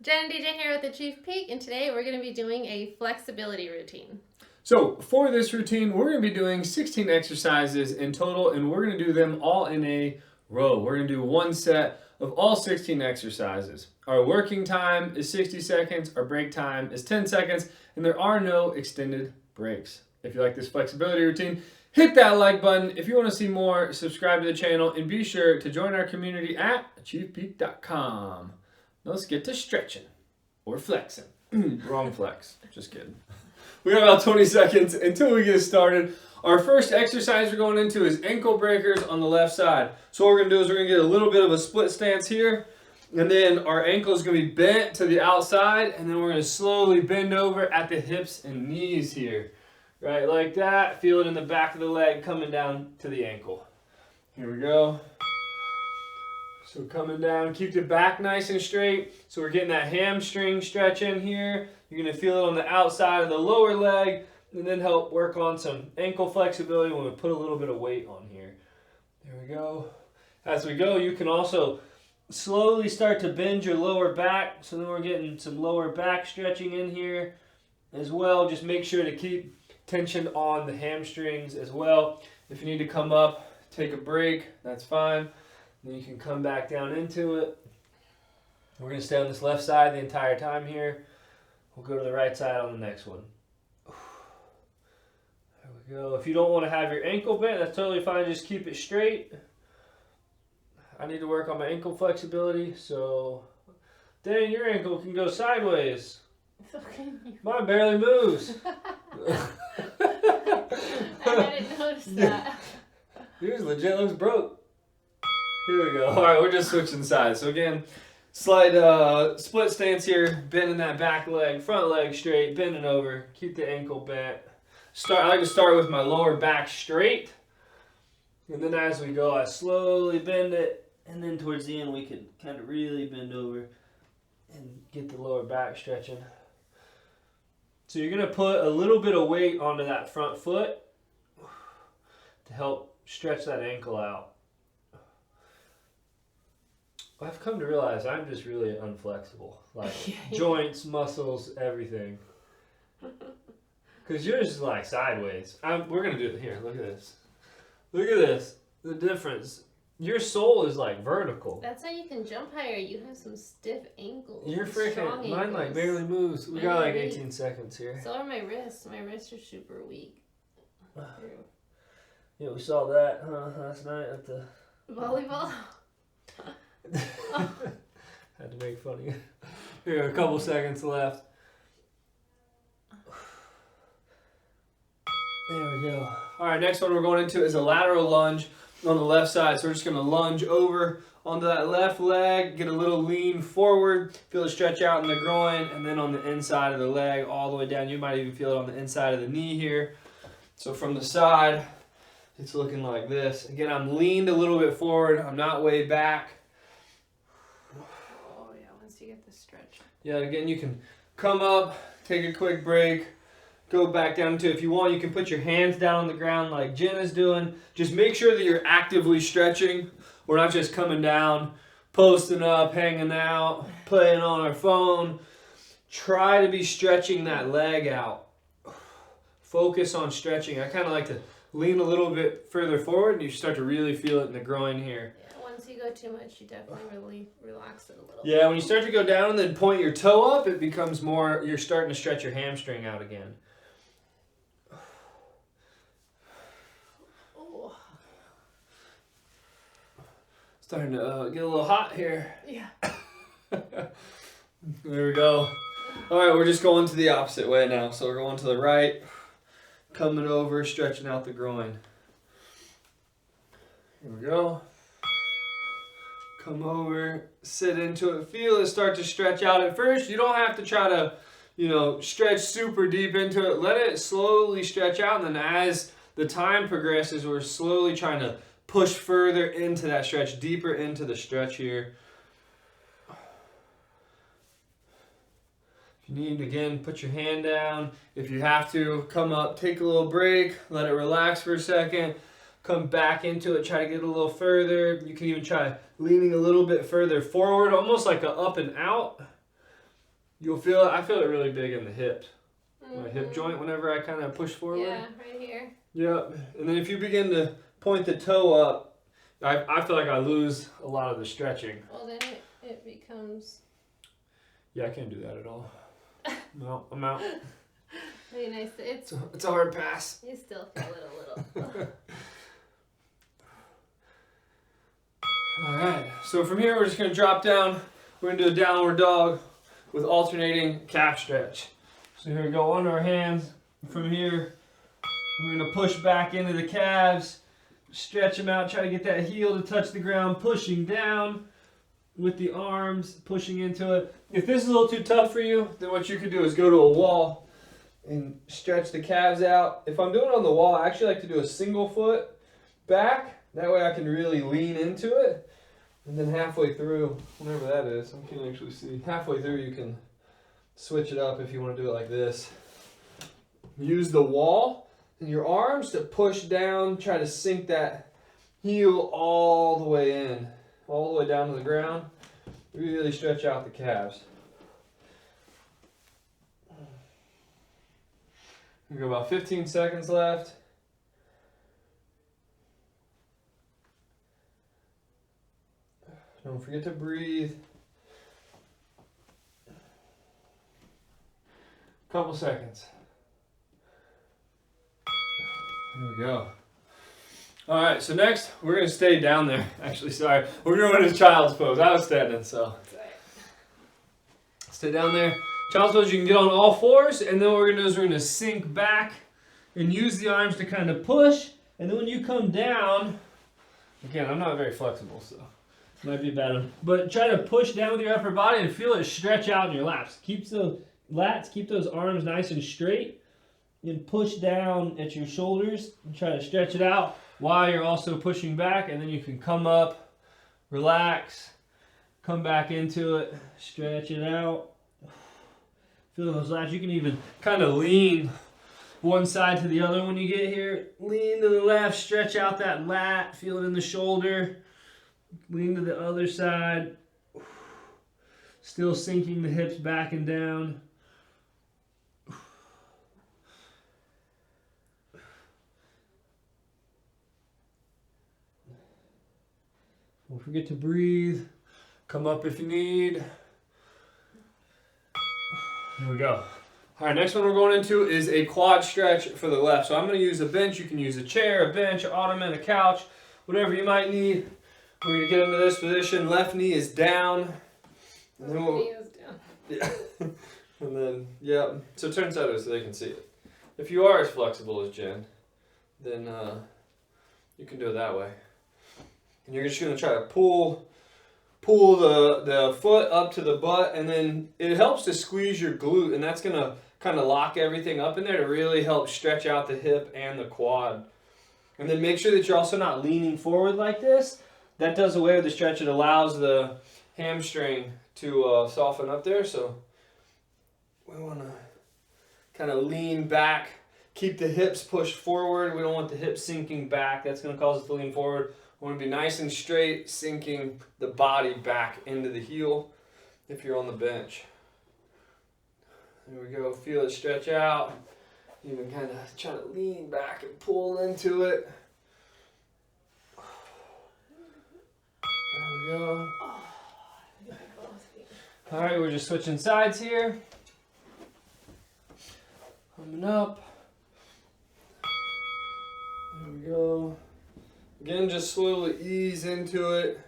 Jen and DJ here with ACHV PEAK, and today we're going to be doing a flexibility routine. So for this routine, we're going to be doing 16 exercises in total, and we're going to do them all in a row. We're going to do one set of all 16 exercises. Our working time is 60 seconds, our break time is 10 seconds, and there are no extended breaks. If you like this flexibility routine, hit that like button. If you want to see more, subscribe to the channel, and be sure to join our community at ACHVPEAK.com. Let's get to stretching or flexing. Wrong flex. Just kidding. We got about 20 seconds until we get started. Our first exercise we're going into is ankle breakers on the left side. So what we're going to do is we're going to get a little bit of a split stance here. And then our ankle is going to be bent to the outside. And then we're going to slowly bend over at the hips and knees here. Right, like that. Feel it in the back of the leg coming down to the ankle. Here we go. So coming down, keep the back nice and straight. So we're getting that hamstring stretch in here. You're going to feel it on the outside of the lower leg, and then help work on some ankle flexibility when we put a little bit of weight on here. There we go. As we go, you can also slowly start to bend your lower back. So then we're getting some lower back stretching in here as well. Just make sure to keep tension on the hamstrings as well. If you need to come up, take a break, that's fine. Then you can come back down into it. We're going to stay on this left side the entire time here. We'll go to the right side on the next one. There we go. If you don't want to have your ankle bent, that's totally fine. Just keep it straight. I need to work on my ankle flexibility, so Dan, your ankle can go sideways. Mine barely moves. I didn't notice that. Yours legit looks broke. Here we go. All right, we're just switching sides. So again, slight split stance here, bending that back leg, front leg straight, bending over, keep the ankle bent. I like to start with my lower back straight, and then as we go, I slowly bend it, and then towards the end, we can kind of really bend over and get the lower back stretching. So you're going to put a little bit of weight onto that front foot to help stretch that ankle out. I've come to realize I'm just really unflexible. Like joints, muscles, everything. Because yours is like sideways. We're going to do it here. Look at this. Look at this. The difference. Your sole is like vertical. That's how you can jump higher. You have some stiff ankles. You're freaking, mine like barely moves. We got like 18 seconds here. So are my wrists. My wrists are super weak. Yeah, we saw that last night at the volleyball. Had to make fun of you. Here, a couple seconds left. There we go. All right, next one we're going into is a lateral lunge on the left side. So we're just going to lunge over onto that left leg, get a little lean forward, feel it stretch out in the groin, and then on the inside of the leg all the way down. You might even feel it on the inside of the knee here. So from the side, it's looking like this. Again, I'm leaned a little bit forward. I'm not way back. Oh yeah, once you get the stretch. Yeah, again, you can come up, take a quick break, go back down into it. If you want, you can put your hands down on the ground like Jen is doing. Just make sure that you're actively stretching. We're not just coming down, posting up, hanging out, playing on our phone. Try to be stretching that leg out. Focus on stretching. I kind of like to lean a little bit further forward, and you start to really feel it in the groin here. Yeah, once you go too much, you definitely really relax it a little. Yeah, when you start to go down and then point your toe up, it becomes more, you're starting to stretch your hamstring out again. Oh. Starting to get a little hot here. Yeah. There we go. All right, we're just going to the opposite way now. So we're going to the right, coming over, stretching out the groin. Here we go. Come over, sit into it, feel it start to stretch out. At first, you don't have to try to, stretch super deep into it. Let it slowly stretch out, and then as the time progresses, we're slowly trying to push further into that stretch, deeper into the stretch here. If you need, again, put your hand down. If you have to, come up, take a little break, let it relax for a second, come back into it, try to get a little further. You can even try leaning a little bit further forward, almost like a up and out. You'll feel it. I feel it really big in the hip. My hip joint whenever I kind of push forward. Yeah, right here. Yep. And then if you begin to point the toe up, I feel like I lose a lot of the stretching. Well, then it becomes... Yeah, I can't do that at all. No, I'm out. Really nice. It's a hard pass. You still feel it a little. All right. So from here, we're just going to drop down. We're going to do a downward dog with alternating calf stretch. So here we go, under our hands. From here, we're going to push back into the calves, stretch them out, try to get that heel to touch the ground, pushing down with the arms, pushing into it. If this is a little too tough for you, then what you could do is go to a wall and stretch the calves out. If I'm doing it on the wall, I actually like to do a single foot back. That way I can really lean into it. And then halfway through, whenever that is, I can't actually see. Halfway through you can switch it up if you want to do it like this. Use the wall and your arms to push down, try to sink that heel all the way in, all the way down to the ground. Really stretch out the calves. We've got about 15 seconds left. Don't forget to breathe. Couple seconds. There we go. All right, so next we're going to stay down there. Actually, sorry. We're doing a child's pose. I was standing, so. Stay down there. Child's pose, you can get on all fours, and then what we're going to do is we're going to sink back and use the arms to kind of push. And then when you come down, again, I'm not very flexible, so it might be a bad one. But try to push down with your upper body and feel it stretch out in your laps. Keep the lats, keep those arms nice and straight. And push down at your shoulders and try to stretch it out while you're also pushing back. And then you can come up, relax, come back into it, stretch it out. Feel those lats. You can even kind of lean one side to the other when you get here. Lean to the left, stretch out that lat, feel it in the shoulder. Lean to the other side. Still sinking the hips back and down. Don't forget to breathe. Come up if you need. Here we go. All right, next one we're going into is a quad stretch for the left. So I'm going to use a bench. You can use a chair, a bench, an ottoman, a couch, whatever you might need. We're going to get into this position. Left knee is down. And then knee is down. Yeah. And then, yeah. So turn sideways so they can see it. If you are as flexible as Jen, then you can do it that way. And you're just going to try to pull the foot up to the butt, and then it helps to squeeze your glute, and that's going to kind of lock everything up in there to really help stretch out the hip and the quad. And then make sure that you're also not leaning forward like this. That does away with the stretch. It allows the hamstring to soften up there, so we want to kind of lean back, keep the hips pushed forward. We don't want the hips sinking back. That's going to cause us to lean forward. We want to be nice and straight, sinking the body back into the heel if you're on the bench. There we go. Feel it stretch out. Even kind of try to lean back and pull into it. There we go. All right, we're just switching sides here. Coming up. There we go. Again, just slowly ease into it.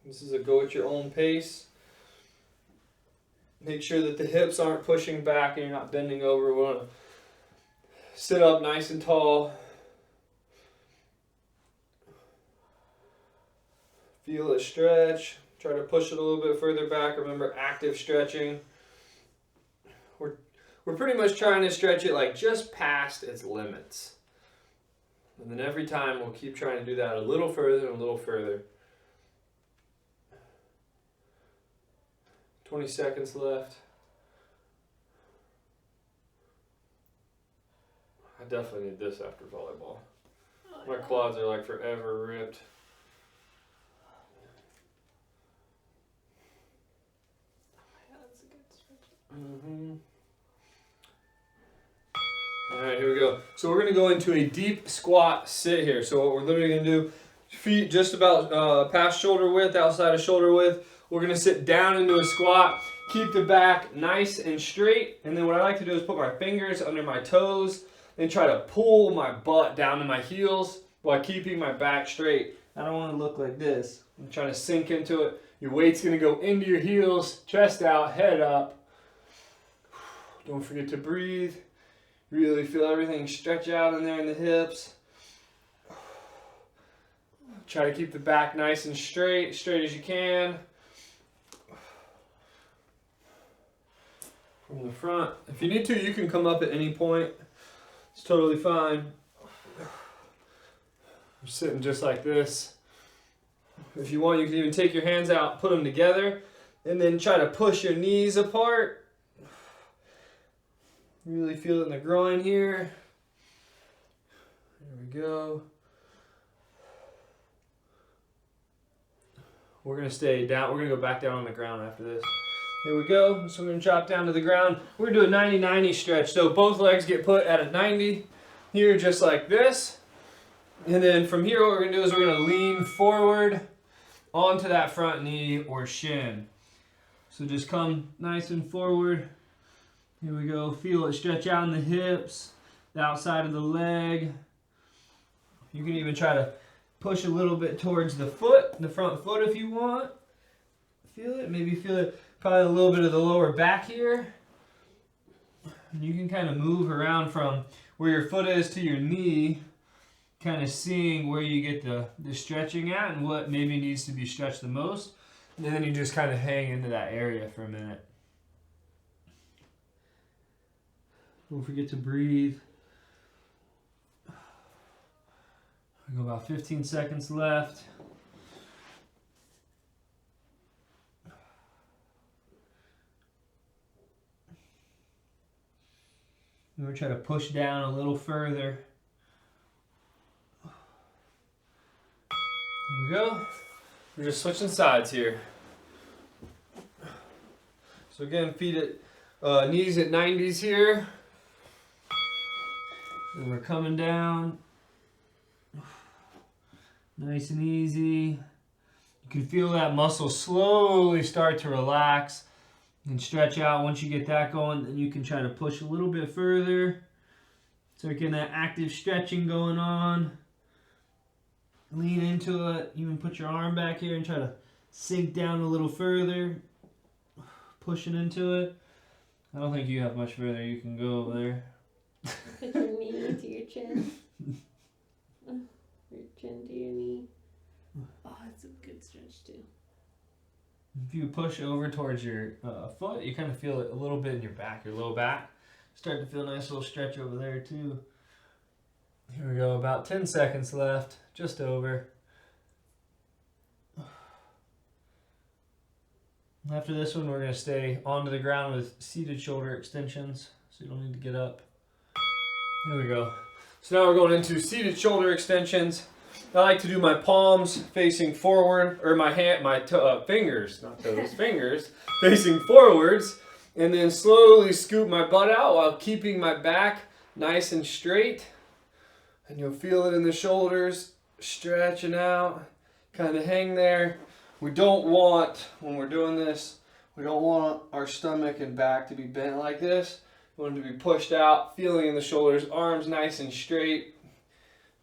This is a go at your own pace. Make sure that the hips aren't pushing back and you're not bending over. We want to sit up nice and tall. Feel it stretch. Try to push it a little bit further back. Remember, active stretching. We're pretty much trying to stretch it like just past its limits. And then every time we'll keep trying to do that a little further and a little further. 20 seconds left. I definitely need this after volleyball. My quads are like forever ripped. All right, here we go. So we're going to go into a deep squat sit here. So what we're literally going to do, feet just about past shoulder width, outside of shoulder width. We're going to sit down into a squat, keep the back nice and straight. And then what I like to do is put my fingers under my toes and try to pull my butt down to my heels while keeping my back straight. I don't want to look like this. I'm trying to sink into it. Your weight's going to go into your heels, chest out, head up. Don't forget to breathe. Really feel everything stretch out in there in the hips. Try to keep the back nice and straight as you can. From the front. If you need to, you can come up at any point. It's totally fine. I'm sitting just like this. If you want, you can even take your hands out, put them together, and then try to push your knees apart. Really feel it in the groin here. There we go. We're going to stay down. We're going to go back down on the ground after this. There we go. So we're going to drop down to the ground. We're going to do a 90-90 stretch. So both legs get put at a 90 here, just like this. And then from here, what we're going to do is we're going to lean forward onto that front knee or shin. So just come nice and forward. Here we go. Feel it stretch out in the hips, the outside of the leg. You can even try to push a little bit towards the foot, the front foot if you want. Feel it. Maybe feel it probably a little bit of the lower back here. And you can kind of move around from where your foot is to your knee, kind of seeing where you get the stretching at and what maybe needs to be stretched the most. And then you just kind of hang into that area for a minute. Don't forget to breathe. We go about 15 seconds left. And we're trying to push down a little further. Here we go. We're just switching sides here. So again, feet at knees at 90s here. And we're coming down. Nice and easy. You can feel that muscle slowly start to relax and stretch out. Once you get that going, then you can try to push a little bit further. Start getting that active stretching going on. Lean into it. Even put your arm back here and try to sink down a little further. Pushing into it. I don't think you have much further you can go over there. Put your knee to your chin. Your chin to your knee. Oh, that's a good stretch too. If you push over towards your foot, you kind of feel it a little bit in your back, your low back. Start to feel a nice little stretch over there too. Here we go, about 10 seconds left, just over. After this one, we're going to stay onto the ground with seated shoulder extensions, so you don't need to get up. There we go. So now we're going into seated shoulder extensions. I like to do my palms facing forward, or my fingers, not those, fingers, facing forwards, and then slowly scoop my butt out while keeping my back nice and straight. And you'll feel it in the shoulders, stretching out, kind of hang there. We don't want, when we're doing this, we don't want our stomach and back to be bent like this. We want it to be pushed out, feeling in the shoulders, arms nice and straight,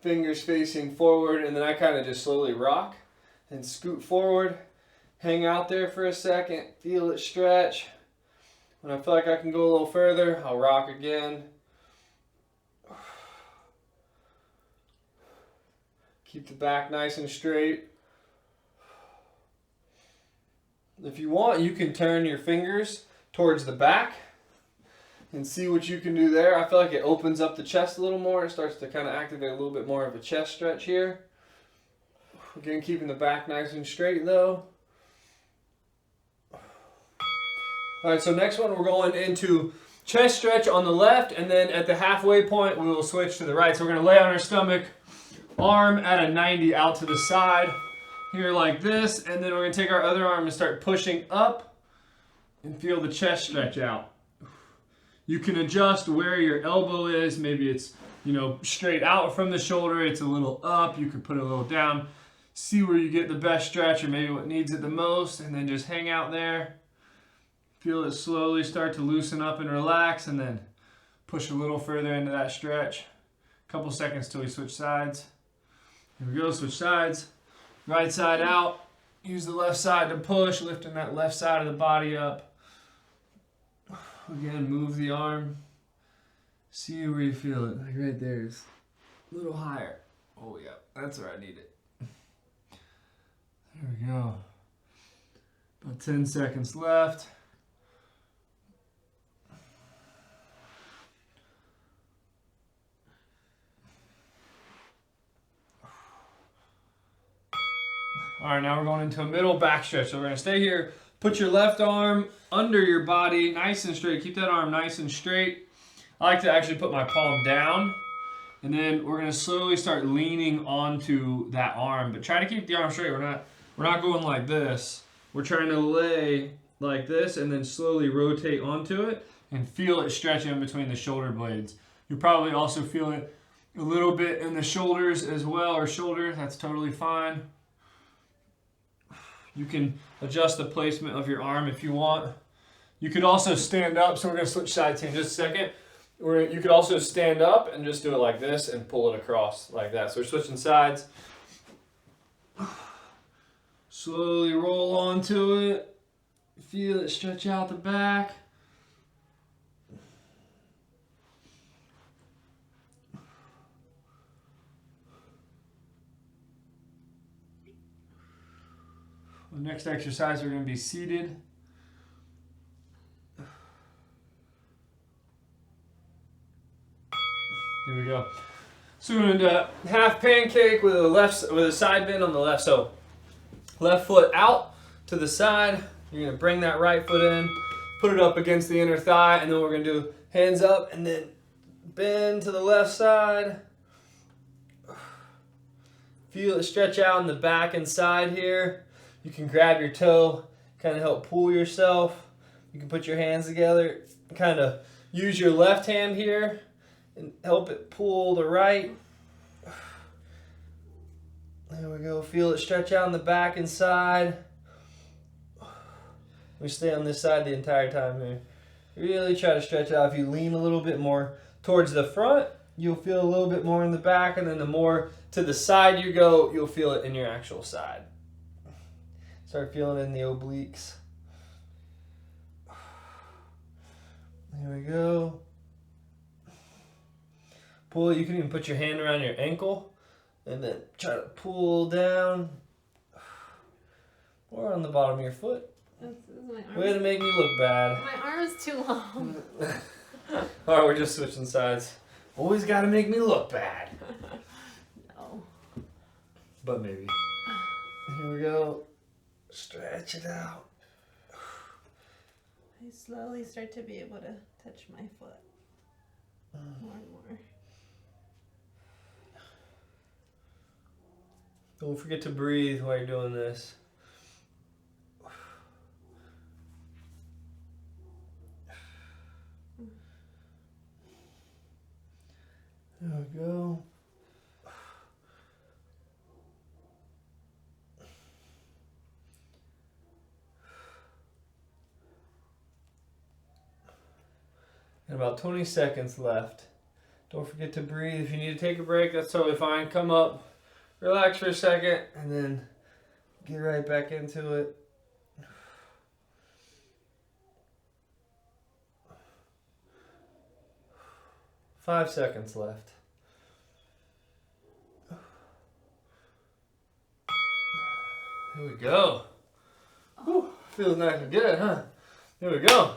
fingers facing forward, and then I kind of just slowly rock and scoot forward, hang out there for a second, feel it stretch. When I feel like I can go a little further, I'll rock again. Keep the back nice and straight. If you want, you can turn your fingers towards the back and see what you can do there. I feel like it opens up the chest a little more. It starts to kind of activate a little bit more of a chest stretch here. Again, keeping the back nice and straight though. All right, so next one we're going into chest stretch on the left, and then at the halfway point we will switch to the right. So we're going to lay on our stomach, arm at a 90 out to the side here like this, and then we're going to take our other arm and start pushing up and feel the chest stretch out. You can adjust where your elbow is. Maybe it's, straight out from the shoulder. It's a little up. You could put it a little down. See where you get the best stretch or maybe what needs it the most, and then just hang out there. Feel it slowly start to loosen up and relax, and then push a little further into that stretch. A couple seconds till we switch sides. Here we go, switch sides. Right side out. Use the left side to push, lifting that left side of the body up. Again, move the arm. See where you feel it. Like right there is a little higher. Oh yeah, that's where I need it. There we go. About 10 seconds left. All right, now we're going into a middle back stretch. So we're going to stay here. Put your left arm under your body, nice and straight. Keep that arm nice and straight. I like to actually put my palm down. And then we're going to slowly start leaning onto that arm. But try to keep the arm straight. We're not going like this. We're trying to lay like this and then slowly rotate onto it and feel it stretching in between the shoulder blades. You probably also feel it a little bit in the shoulders as well, or shoulder. That's totally fine. You can adjust the placement of your arm if you want. You could also stand up. So we're going to switch sides here in just a second. You could also stand up and just do it like this and pull it across like that. So we're switching sides. Slowly roll onto it. Feel it stretch out the back. The next exercise, we're going to be seated. Here we go. So we're going to do half pancake with a side bend on the left. So left foot out to the side. You're going to bring that right foot in, put it up against the inner thigh, and then we're going to do hands up and then bend to the left side. Feel it stretch out in the back and side here. You can grab your toe, kind of help pull yourself. You can put your hands together, kind of use your left hand here and help it pull the right. There we go. Feel it stretch out in the back and side. We stay on this side the entire time here. Really try to stretch out. If you lean a little bit more towards the front, you'll feel a little bit more in the back, and then the more to the side you go, you'll feel it in your actual side. Start feeling it in the obliques. There we go. Pull it. You can even put your hand around your ankle and then try to pull down. Or on the bottom of your foot. Way to make me look bad. My arm is too long. Alright, we're just switching sides. Always gotta make me look bad. No. But maybe. Here we go. Stretch it out. I slowly start to be able to touch my foot more and more. Don't forget to breathe while you're doing this. There we go. And about 20 seconds left. Don't forget to breathe. If you need to take a break, that's totally fine. Come up, relax for a second, and then get right back into it. Five seconds left. Here we go. Whew, feels nice and good, huh? There we go.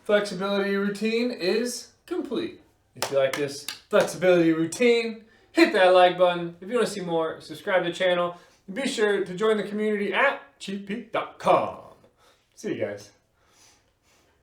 Flexibility routine is complete. If you like this flexibility routine, hit that like button. If you want to see more, subscribe to the channel. And be sure to join the community at ACHV PEAK.com. See you guys.